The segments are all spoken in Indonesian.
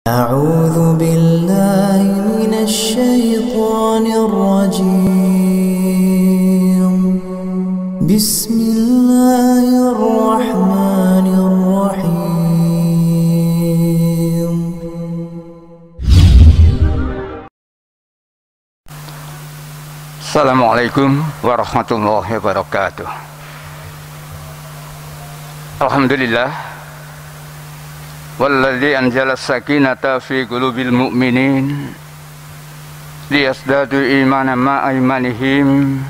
أعوذ بالله من الشيطان الرجيم بسم الله الرحمن الرحيم Assalamualaikum warahmatullahi wabarakatuh. Alhamdulillah, walladzi anzala sakinata fi qulubil mu'minin liyazdadu imanan ma'a imanihim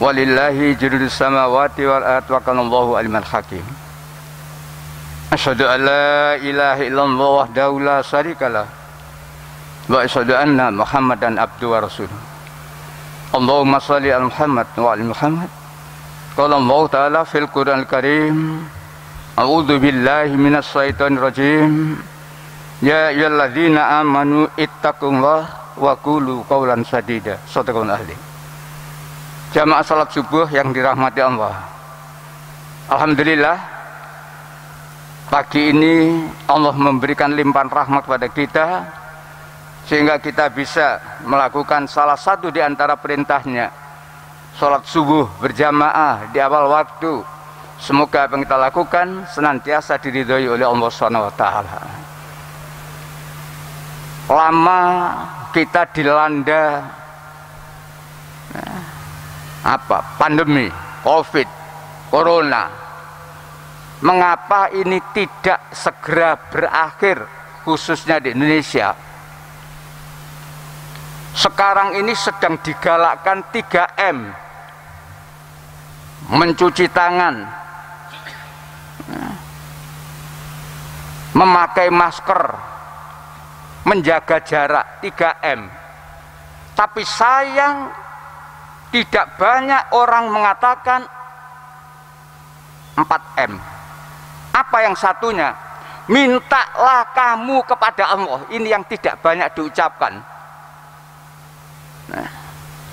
walillahi junudus samawati wal ardi wa kana Allahu aliman hakim. Asyhadu an la ilaha illallah wahdahu la syarikalah wa asyhadu anna Muhammadan abduhu wa rasuluh. Allahumma salli ala Muhammad wa ali Muhammad. Qala Allah Ta'ala fil Qur'anil Karim, a'udzu billahi minas syaitonir rajim. Ya ayyuhalladzina amanu ittaqullaha wa qulu qawlan sadida. Shadaqallahu ahli. Jamaah salat subuh yang dirahmati Allah. Alhamdulillah, pagi ini Allah memberikan limpahan rahmat pada kita sehingga kita bisa melakukan salah satu di antara perintahnya, sholat subuh berjamaah di awal waktu. Semoga apa yang kita lakukan senantiasa diridhoi oleh Allah SWT. Lama kita dilanda pandemi COVID, corona. Mengapa ini tidak segera berakhir, khususnya di Indonesia? Sekarang ini sedang digalakkan 3M, mencuci tangan, memakai masker, menjaga jarak, 3M. Tapi sayang tidak banyak orang mengatakan 4M. Apa yang satunya? Mintalah kamu kepada Allah. Ini yang tidak banyak diucapkan.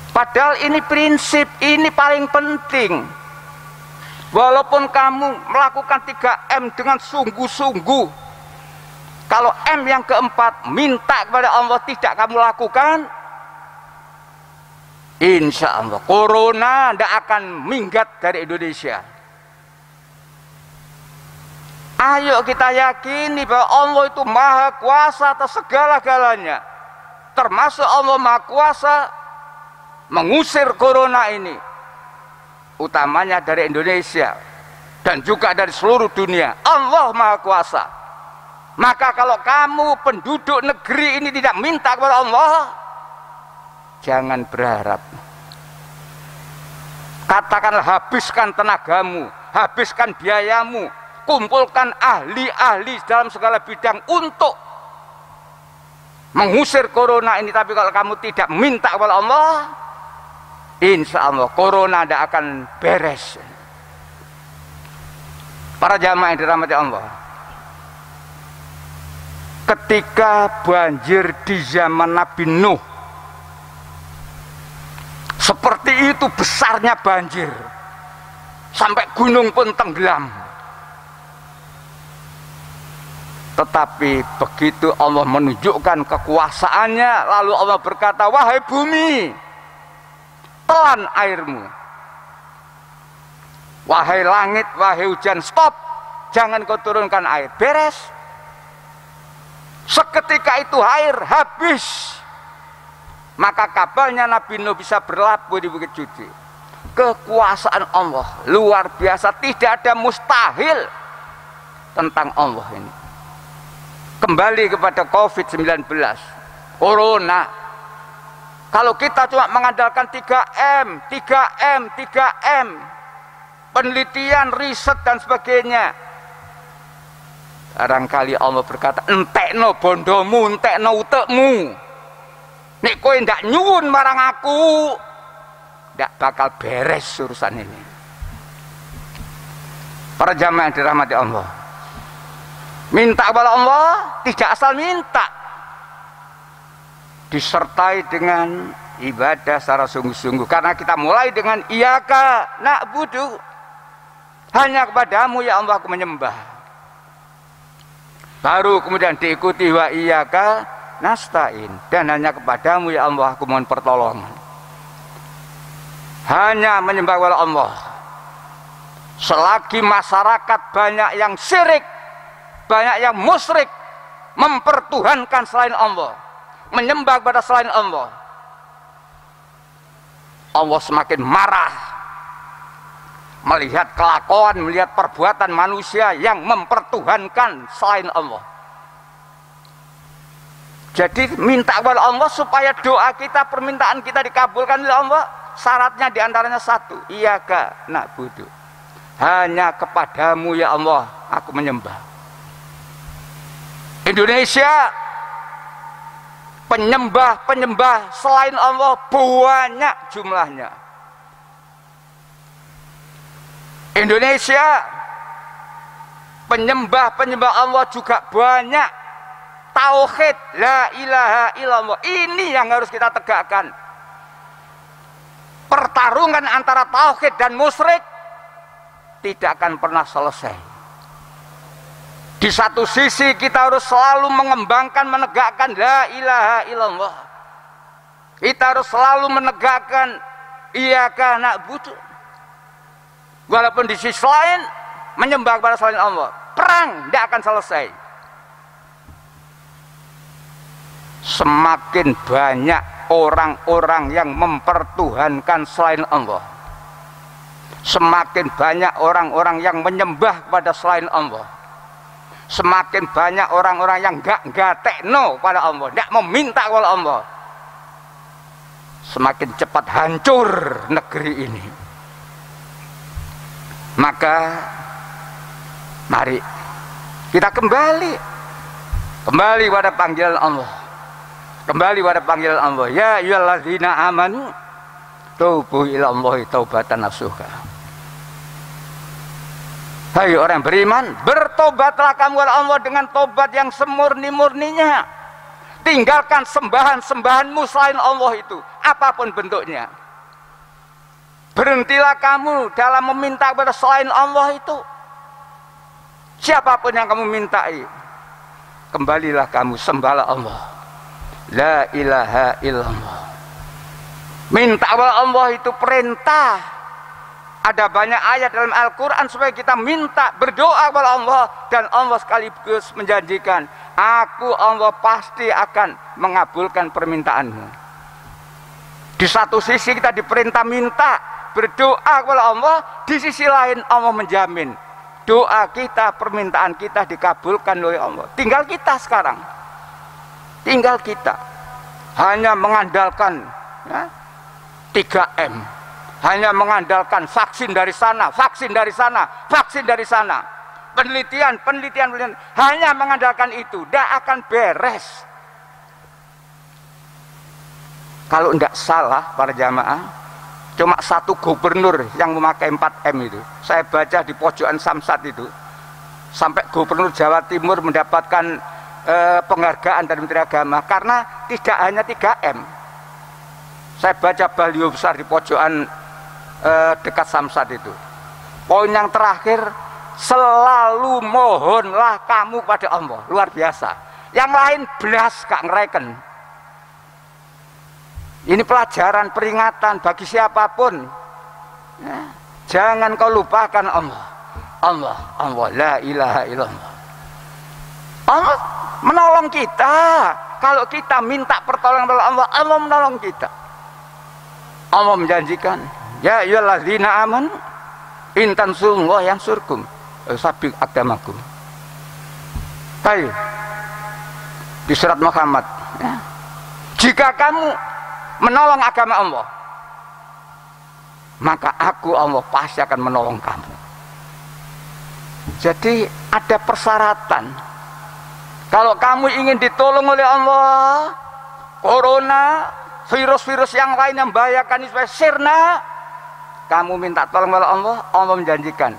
Padahal ini prinsip, ini paling penting. Walaupun kamu melakukan 3M dengan sungguh-sungguh, kalau M yang keempat, minta kepada Allah, tidak kamu lakukan, insya Allah corona tidak akan minggat dari Indonesia. Ayo kita yakini bahwa Allah itu maha kuasa atas segala-galanya, termasuk Allah maha kuasa mengusir corona ini, utamanya dari Indonesia dan juga dari seluruh dunia. Allah maha kuasa. Maka kalau kamu penduduk negeri ini tidak minta kepada Allah, jangan berharap. Katakanlah, habiskan tenagamu, habiskan biayamu, kumpulkan ahli-ahli dalam segala bidang untuk mengusir corona ini. Tapi kalau kamu tidak minta kepada Allah, insya Allah corona tidak akan beres. Para jamaah yang dirahmati Allah, ketika banjir di zaman Nabi Nuh, seperti itu besarnya banjir, sampai gunung pun tenggelam. Tetapi begitu Allah menunjukkan kekuasaannya, lalu Allah berkata, wahai bumi, telan airmu. Wahai langit, wahai hujan, stop, jangan kau turunkan air, beres. Seketika itu air habis, maka kapalnya Nabi Nuh bisa berlabuh di Bukit Judi. Kekuasaan Allah luar biasa, tidak ada mustahil tentang Allah ini. Kembali kepada COVID-19, corona. Kalau kita cuma mengandalkan 3M, 3M, 3M, penelitian, riset dan sebagainya, barangkali Allah berkata, entekno bondomu, entekno utekmu, nek kowe ndak nyuwun marang aku, ndak bakal beres urusan ini. Para jamaah yang dirahmati Allah, minta kepada Allah tidak asal minta, disertai dengan ibadah secara sungguh-sungguh. Karena kita mulai dengan iyyaka na'budu, hanya kepadamu ya Allah aku menyembah. Baru kemudian diikuti wa iyyaka nasta'in, dan hanya kepadamu ya Allah aku mohon pertolongan. Hanya menyembah kepada Allah. Selagi masyarakat banyak yang syirik, banyak yang musyrik, mempertuhankan selain Allah, menyembah kepada selain Allah, Allah semakin marah melihat kelakuan, melihat perbuatan manusia yang mempertuhankan selain Allah. Jadi minta kepada Allah supaya doa kita, permintaan kita dikabulkan oleh Allah. Syaratnya diantaranya satu, iyyaka na'budu, hanya kepadamu ya Allah aku menyembah. Indonesia penyembah selain Allah banyak jumlahnya. Indonesia penyembah Allah juga banyak. Tauhid la ilaha illallah ini yang harus kita tegakkan. Pertarungan antara tauhid dan musyrik tidak akan pernah selesai. Di satu sisi kita harus selalu mengembangkan, menegakkan la ilaha illallah. Kita harus selalu menegakkan iyyaka na'budu. Walaupun di sisi lain menyembah kepada selain Allah, perang tidak akan selesai. Semakin banyak orang-orang yang mempertuhankan selain Allah, semakin banyak orang-orang yang menyembah kepada selain Allah, semakin banyak orang-orang yang gak tekno pada Allah, tidak meminta kepada Allah, semakin cepat hancur negeri ini. Maka mari kita kembali pada panggilan Allah, kembali pada panggilan Allah. Ya ayyuhalladzina amanu tubu ilallahi taubatan nasuha. Hai orang beriman, bertobatlah kamu kepada Allah dengan tobat yang semurni-murninya. Tinggalkan sembahan-sembahanmu selain Allah itu, apapun bentuknya. Berhentilah kamu dalam meminta kepada selain Allah itu. Siapapun yang kamu mintai, kembalilah kamu sembahlah Allah. La ilaha illallah. Minta kepada Allah itu perintah. Ada banyak ayat dalam Al-Quran supaya kita minta, berdoa kepada Allah. Dan Allah sekaligus menjanjikan, aku Allah pasti akan mengabulkan permintaanmu. Di satu sisi kita diperintah minta, berdoa kepada Allah. Di sisi lain Allah menjamin doa kita, permintaan kita dikabulkan oleh Allah. Tinggal kita sekarang, tinggal kita hanya mengandalkan 3M, hanya mengandalkan vaksin dari sana, vaksin dari sana, vaksin dari sana, penelitian, hanya mengandalkan itu, tidak akan beres. Kalau tidak salah para jamaah, cuma satu gubernur yang memakai 4M itu. Saya baca di pojokan Samsat itu, sampai gubernur Jawa Timur mendapatkan penghargaan dari Menteri Agama karena tidak hanya 3M. Saya baca baliho besar di pojokan dekat Samsat itu. Poin yang terakhir, selalu mohonlah kamu pada Allah. Luar biasa. Yang lain belas gak ngereken. Ini pelajaran, peringatan bagi siapapun. Jangan kau lupakan Allah. Allah, la ilaha illallah. Allah menolong kita. Kalau kita minta pertolongan kepada Allah, Allah menolong kita. Allah menjanjikan, ya ayyuhalladzina amanu in tansurullaha yansurkum sabik agamakum. Baik. Di surat Muhammad, jika kamu menolong agama Allah, maka aku Allah pasti akan menolong kamu. Jadi ada persyaratan. Kalau kamu ingin ditolong oleh Allah, corona, virus-virus yang lain yang membahayakan supaya sirna, kamu minta tolong oleh Allah, Allah menjanjikan,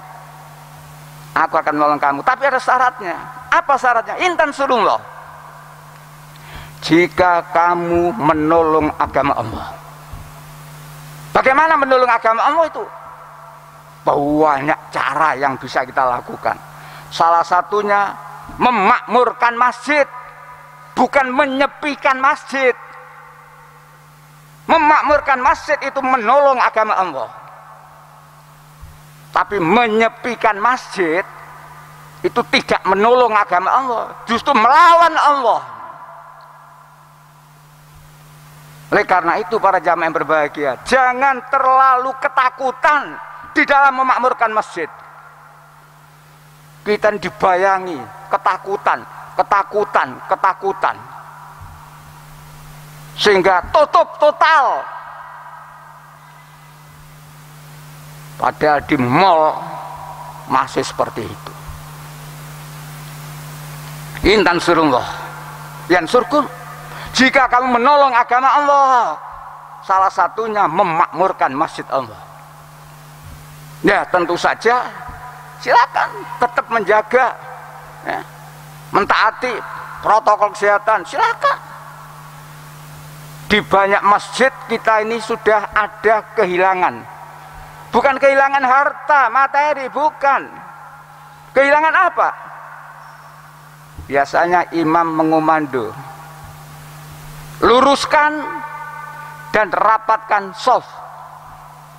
aku akan menolong kamu. Tapi ada syaratnya. Apa syaratnya? Intan surullah. Jika kamu menolong agama Allah. Bagaimana menolong agama Allah itu? Banyak cara yang bisa kita lakukan. Salah satunya memakmurkan masjid, bukan menyepikan masjid. Memakmurkan masjid itu menolong agama Allah. Tapi menyepikan masjid itu tidak menolong agama Allah, justru melawan Allah. Oleh karena itu para jamaah yang berbahagia, jangan terlalu ketakutan di dalam memakmurkan masjid. Kita dibayangi ketakutan, sehingga tutup total. Padahal di mall masih seperti itu. In tansurullah yansurkum. Jika kamu menolong agama Allah, salah satunya memakmurkan masjid Allah. Ya tentu saja silakan tetap menjaga, ya, mentaati protokol kesehatan, silakan. Di banyak masjid kita ini sudah ada kehilangan. Bukan kehilangan harta, materi, bukan. Kehilangan apa? Biasanya imam mengomando, luruskan dan rapatkan shaf.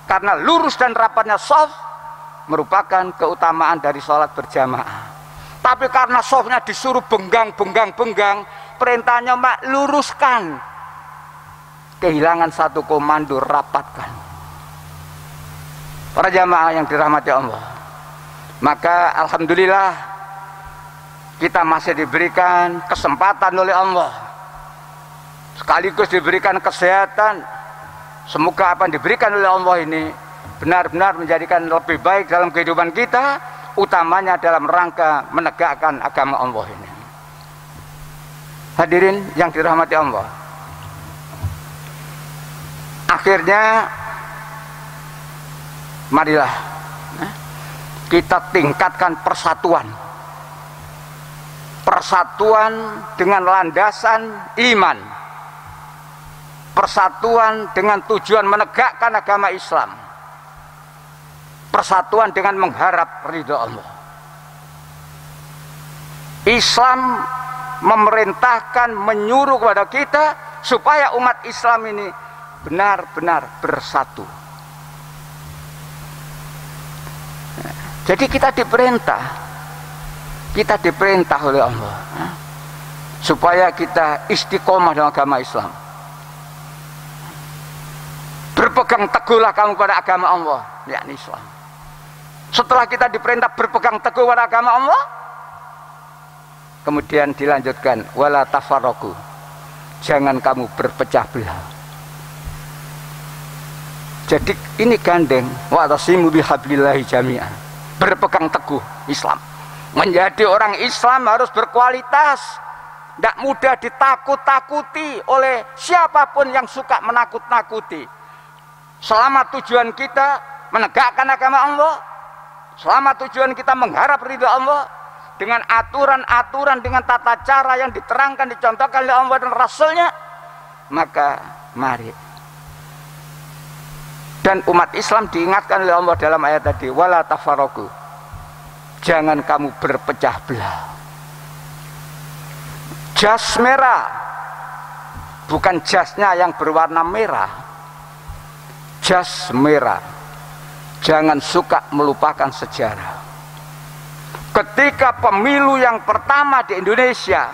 Karena lurus dan rapatnya shaf merupakan keutamaan dari sholat berjamaah. Tapi karena shafnya disuruh benggang, perintahnya mak luruskan. Kehilangan satu komando, rapatkan. Para jamaah yang dirahmati Allah, maka alhamdulillah kita masih diberikan kesempatan oleh Allah, sekaligus diberikan kesehatan. Semoga apa yang diberikan oleh Allah ini benar-benar menjadikan lebih baik dalam kehidupan kita, utamanya dalam rangka menegakkan agama Allah ini. Hadirin yang dirahmati Allah, akhirnya marilah kita tingkatkan persatuan dengan landasan iman, persatuan dengan tujuan menegakkan agama Islam, persatuan dengan mengharap ridha Allah. Islam memerintahkan, menyuruh kepada kita supaya umat Islam ini benar-benar bersatu. Jadi kita diperintah oleh Allah supaya kita istiqomah dalam agama Islam. Berpegang teguhlah kamu pada agama Allah, yakni Islam. Setelah kita diperintah berpegang teguh pada agama Allah, kemudian dilanjutkan wala tafarraqu, jangan kamu berpecah belah. Jadi ini gandeng wa'tasimu bihablillahi jami'an, berpegang teguh Islam. Menjadi orang Islam harus berkualitas, tidak mudah ditakut-takuti oleh siapapun yang suka menakut-nakuti. Selama tujuan kita menegakkan agama Allah, selama tujuan kita mengharap ridha Allah, dengan aturan-aturan, dengan tata cara yang diterangkan, dicontohkan oleh Allah dan Rasulnya, maka mari. Dan umat Islam diingatkan oleh Allah dalam ayat tadi, wala tafarraqu, jangan kamu berpecah belah. Jas merah, bukan jasnya yang berwarna merah, jas merah. Jangan suka melupakan sejarah. Ketika pemilu yang pertama di Indonesia,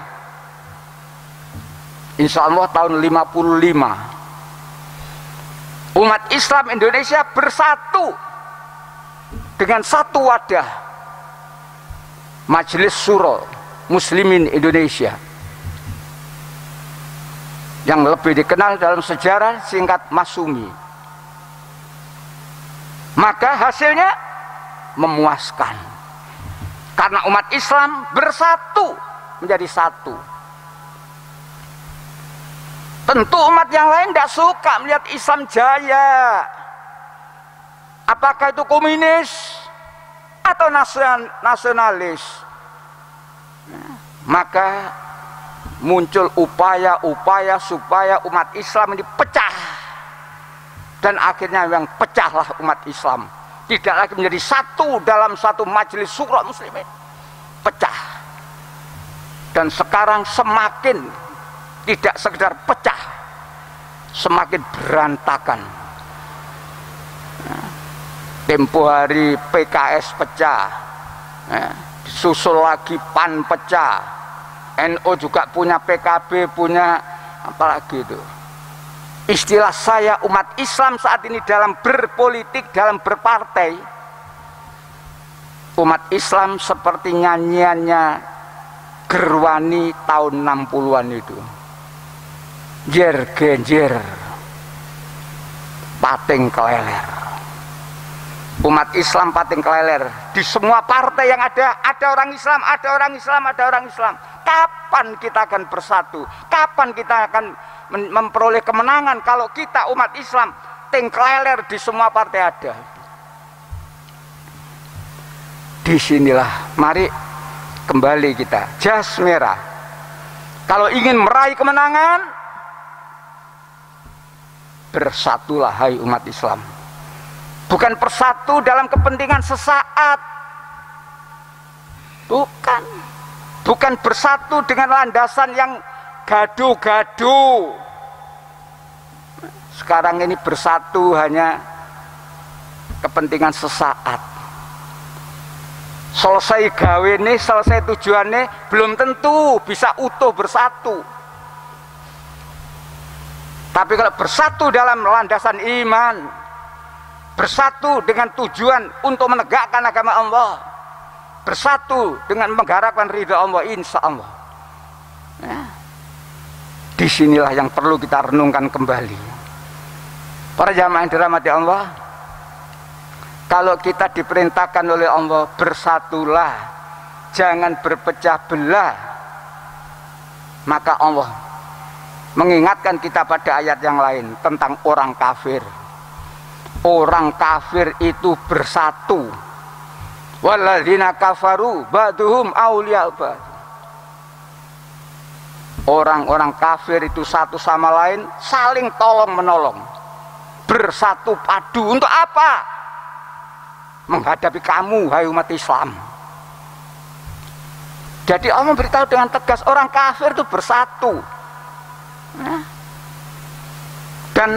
insya Allah tahun 55, umat Islam Indonesia bersatu dengan satu wadah, Majelis Syuro Muslimin Indonesia, yang lebih dikenal dalam sejarah singkat Masumi. Maka hasilnya memuaskan, karena umat Islam bersatu menjadi satu. Tentu umat yang lain tidak suka melihat Islam jaya, apakah itu komunis atau nasionalis. Maka muncul upaya-upaya supaya umat Islam ini pecah, dan akhirnya yang pecahlah umat Islam, tidak lagi menjadi satu dalam satu majelis syuro muslimin, pecah. Dan sekarang semakin tidak sekedar pecah, semakin berantakan. Tempo hari PKS pecah, disusul lagi PAN pecah, NU juga punya PKB, punya apalagi itu. Istilah saya umat Islam saat ini dalam berpolitik, dalam berpartai, umat Islam seperti nyanyiannya Gerwani tahun 60-an itu. Jer genjer pating keleler. Umat Islam pating keleler. Di semua partai yang ada orang Islam, ada orang Islam, ada orang Islam. Kapan kita akan bersatu? Kapan kita akan memperoleh kemenangan kalau kita umat Islam ting keleler di semua partai ada? Disinilah mari kembali kita jas merah. Kalau ingin meraih kemenangan, bersatulah hai umat Islam. Bukan bersatu dalam kepentingan sesaat, bukan bersatu dengan landasan yang gaduh-gaduh. Sekarang ini bersatu hanya kepentingan sesaat. Selesai gawe ini, selesai tujuannya, belum tentu bisa utuh bersatu. Tapi kalau bersatu dalam landasan iman, bersatu dengan tujuan untuk menegakkan agama Allah, bersatu dengan mengharapkan ridha Allah, insya Allah. Disinilah yang perlu kita renungkan kembali. Para jamaah yang dirahmati Allah, kalau kita diperintahkan oleh Allah bersatulah, jangan berpecah belah, maka Allah mengingatkan kita pada ayat yang lain tentang orang kafir. Orang kafir itu bersatu. Walladzina kafaru ba'duhum awliya ba'd. Orang-orang kafir itu satu sama lain saling tolong menolong, bersatu padu. Untuk apa? Menghadapi kamu hai umat Islam. Jadi Allah memberitahu dengan tegas, orang kafir itu bersatu. Dan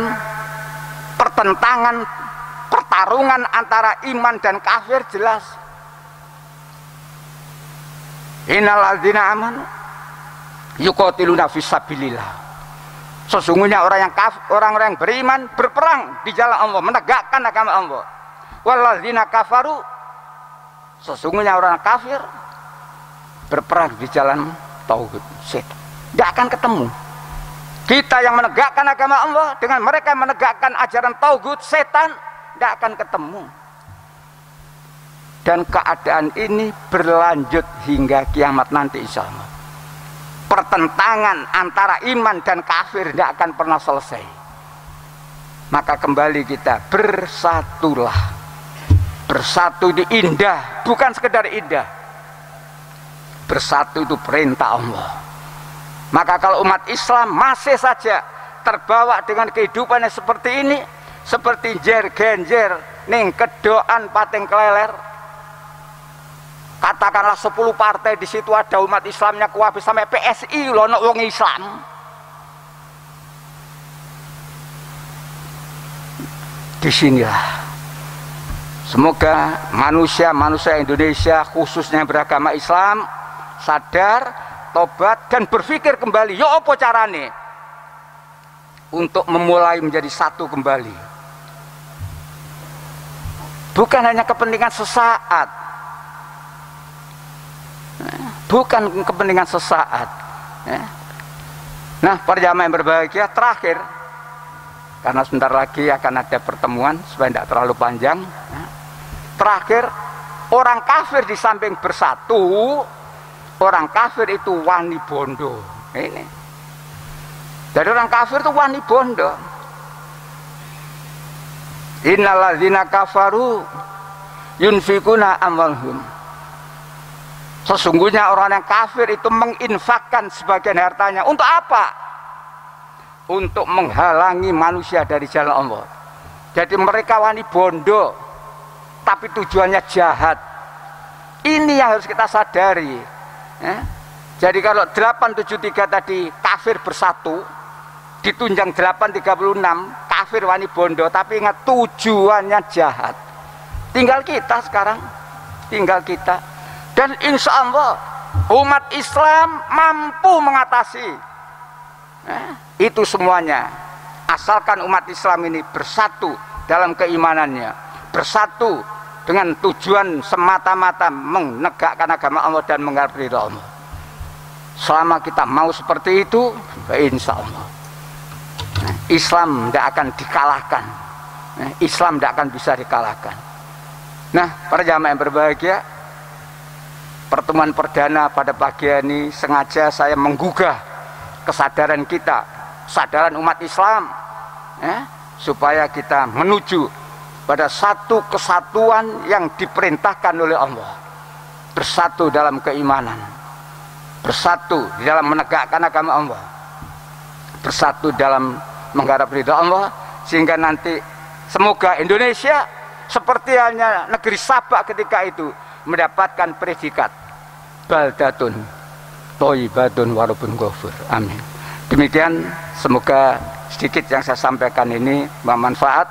pertarungan antara iman dan kafir jelas. Innal ladzina amanu yuqatiluna fisabilillah. Sesungguhnya orang-orang yang beriman berperang di jalan Allah, menegakkan agama Allah. Walladzina kafaru, sesungguhnya orang kafir berperang di jalan tauhid. Tidak akan ketemu. Kita yang menegakkan agama Allah dengan mereka yang menegakkan ajaran tauhid setan, tidak akan ketemu. Dan keadaan ini berlanjut hingga kiamat nanti insya Allah. Pertentangan antara iman dan kafir tidak akan pernah selesai. Maka kembali kita bersatulah. Bersatu itu indah, bukan sekedar indah. Bersatu itu perintah Allah. Maka kalau umat Islam masih saja terbawa dengan kehidupannya seperti ini, seperti jer genjer ning kedoan pating keleler, katakanlah 10 partai di situ ada umat Islamnya kuabe sampai PSI loh, no wong Islam. Disinilah semoga manusia Indonesia khususnya yang beragama Islam sadar, tobat, dan berpikir kembali, yo apa carane untuk memulai menjadi satu kembali. Bukan hanya kepentingan sesaat, bukan kepentingan sesaat. Nah, para jamaah yang berbahagia, terakhir, karena sebentar lagi akan ada pertemuan supaya tidak terlalu panjang. Terakhir, orang kafir di samping bersatu, orang kafir itu wani bondo. Ini jadi orang kafir itu wani bondo. Innal ladzina kafaru yunfikuna amwalhum. Sesungguhnya orang yang kafir itu menginfakkan sebagian hartanya. Untuk apa? Untuk menghalangi manusia dari jalan Allah. Jadi mereka wani bondo, tapi tujuannya jahat. Ini yang harus kita sadari. Jadi kalau 873 tadi kafir bersatu, ditunjang 836 kafir wani bondo, tapi ingat tujuannya jahat. Tinggal kita sekarang, tinggal kita, dan insya Allah umat Islam mampu mengatasi itu semuanya, asalkan umat Islam ini bersatu dalam keimanannya, bersatu dengan tujuan semata-mata menegakkan agama Allah dan mengharap ridha Allah. Selama kita mau seperti itu, insya Allah Islam tidak akan dikalahkan. Islam tidak akan bisa dikalahkan. Nah, para jamaah yang berbahagia, pertemuan perdana pada pagi ini sengaja saya menggugah kesadaran kita, kesadaran umat Islam, supaya kita menuju pada satu kesatuan yang diperintahkan oleh Allah, bersatu dalam keimanan, bersatu di dalam menegakkan agama Allah, bersatu dalam mengharap ridha Allah, sehingga nanti semoga Indonesia seperti halnya negeri Sabak ketika itu mendapatkan predikat baldatun thayyibatun warabun ghafur. Amin. Demikian, semoga sedikit yang saya sampaikan ini bermanfaat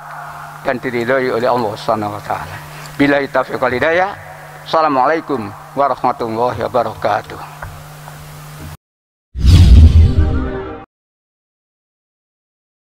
dan diridhoi oleh Allah Subhanahu wa taala. Billahi taufiq wal hidayah. Assalamualaikum warahmatullahi wabarakatuh.